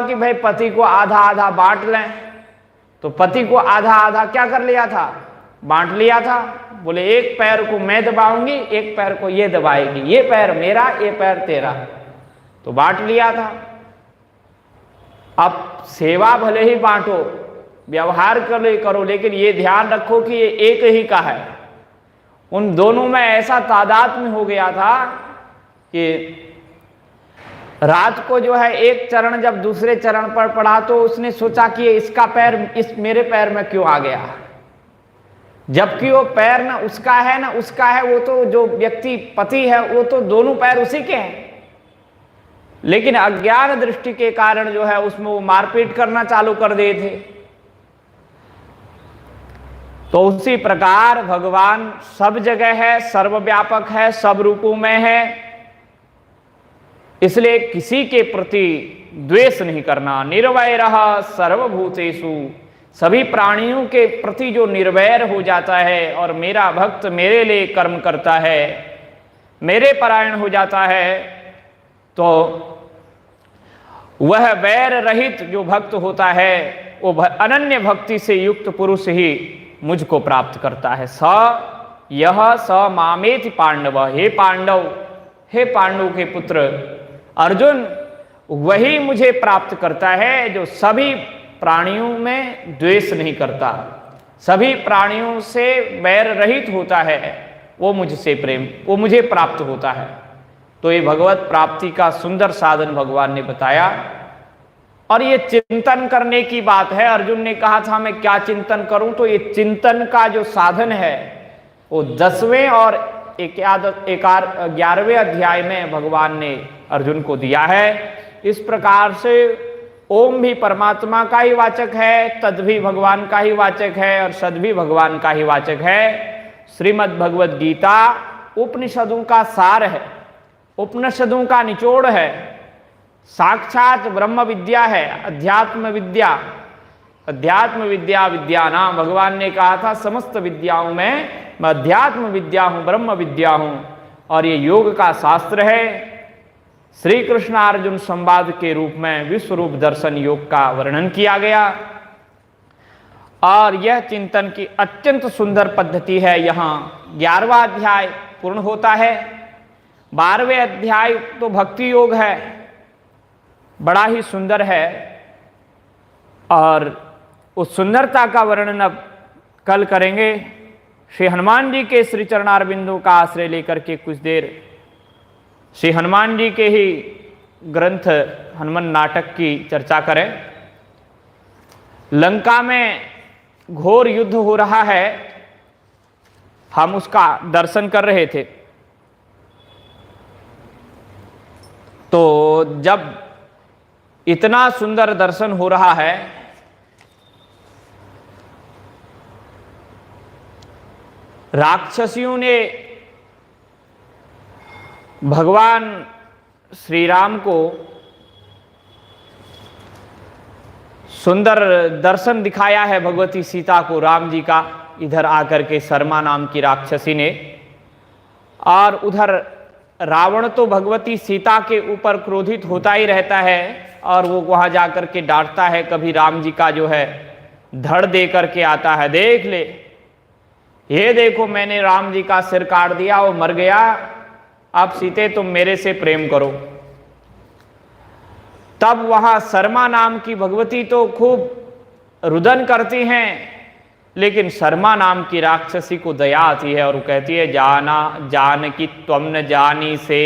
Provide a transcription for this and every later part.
कि भाई पति को आधा आधा बांट लें, तो पति को आधा आधा क्या कर लिया था, बांट लिया था। बोले एक पैर को मैं दबाऊंगी, एक पैर को ये दबाएगी, ये पैर मेरा, ये पैर तेरा, तो बांट लिया था। अब सेवा भले ही बांटो, व्यवहार करो, लेकिन ये ध्यान रखो कि ये एक ही का है। उन दोनों में ऐसा तादाद में हो गया था कि रात को जो है एक चरण जब दूसरे चरण पर पड़ा तो उसने सोचा कि इसका पैर इस मेरे पैर में क्यों आ गया, जबकि वो पैर ना उसका है ना उसका है। वो तो जो व्यक्ति पति है वो तो दोनों पैर उसी के हैं, लेकिन अज्ञान दृष्टि के कारण जो है उसमें वो मारपीट करना चालू कर दिए थे। तो उसी प्रकार भगवान सब जगह है, सर्वव्यापक है, सब रूपों में है, इसलिए किसी के प्रति द्वेष नहीं करना। निर्वैरः सर्वभूतेषु, सभी प्राणियों के प्रति जो निर्वैर हो जाता है और मेरा भक्त मेरे लिए कर्म करता है, मेरे परायण हो जाता है, तो वह वैर रहित जो भक्त होता है वो अनन्य भक्ति से युक्त पुरुष ही मुझको प्राप्त करता है। स यह स मामेति पांडव, हे पांडव, हे पांडव के पुत्र अर्जुन, वही मुझे प्राप्त करता है जो सभी प्राणियों में द्वेष नहीं करता, सभी प्राणियों से वैर रहित होता है, वो मुझसे प्रेम, वो मुझे प्राप्त होता है। तो ये भगवत प्राप्ति का सुंदर साधन भगवान ने बताया। और ये चिंतन करने की बात है। अर्जुन ने कहा था मैं क्या चिंतन करूं, तो ये चिंतन का जो साधन है वो 10वें और 11वें अध्याय में भगवान ने अर्जुन को दिया है। इस प्रकार से ओम भी परमात्मा का ही वाचक है, तद भी भगवान का ही वाचक है और सद भी भगवान का ही वाचक है। श्रीमद् भगवद गीता उपनिषदों का सार है, उपनिषदों का निचोड़ है, साक्षात ब्रह्म विद्या है, अध्यात्म विद्या। अध्यात्म विद्या विद्यानाम, भगवान ने कहा था समस्त विद्याओं में मैं अध्यात्म विद्या हूं, ब्रह्म विद्या हूं। और ये योग का शास्त्र है। श्री कृष्ण अर्जुन संवाद के रूप में विश्व रूप दर्शन योग का वर्णन किया गया और यह चिंतन की अत्यंत सुंदर पद्धति है। यहाँ 11वां अध्याय पूर्ण होता है। 12वें अध्याय तो भक्ति योग है, बड़ा ही सुंदर है और उस सुंदरता का वर्णन अब कल करेंगे। श्री हनुमान जी के श्री चरणारविंदों का आश्रय लेकर के कुछ देर श्री हनुमान जी के ही ग्रंथ हनुमान नाटक की चर्चा करें। लंका में घोर युद्ध हो रहा है, हम उसका दर्शन कर रहे थे। तो जब इतना सुंदर दर्शन हो रहा है, राक्षसियों ने भगवान श्री राम को सुंदर दर्शन दिखाया है, भगवती सीता को राम जी का, इधर आकर के शर्मा नाम की राक्षसी ने। और उधर रावण तो भगवती सीता के ऊपर क्रोधित होता ही रहता है और वो वहां जाकर के डांटता है, कभी राम जी का जो है धड़ दे करके आता है, देख ले, ये देखो मैंने राम जी का सिर काट दिया, वो मर गया, अब सीते तुम मेरे से प्रेम करो। तब वहां शर्मा नाम की भगवती तो खूब रुदन करती हैं, लेकिन शर्मा नाम की राक्षसी को दया आती है और वो कहती है जानकी त्वम न जानी से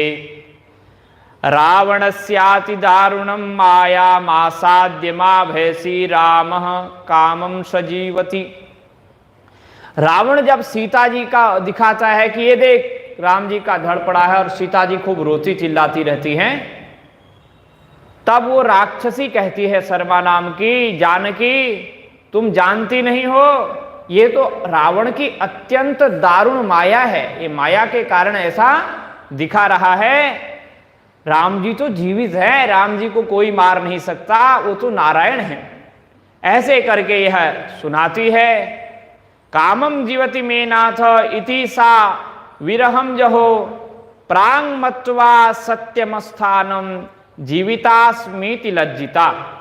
रावणस्याति दारुणम माया मासाद्य मा भैसी रामः कामं सजीवति। रावण जब सीता जी का दिखाता है कि ये देख राम जी का धड़ पड़ा है और सीता जी खूब रोती चिल्लाती रहती हैं, तब वो राक्षसी कहती है शर्मा नाम की, जानकी तुम जानती नहीं हो, ये तो रावण की अत्यंत दारुण माया है, ये माया के कारण ऐसा दिखा रहा है। राम जी तो जीवित है, राम जी को कोई मार नहीं सकता, वो तो नारायण है। ऐसे करके यह सुनाती है। कामम जीवति मे नाथ इति सा विरहम जहो प्रांग मत्वा सत्यम स्थानम जीवितास्मीति लज्जिता।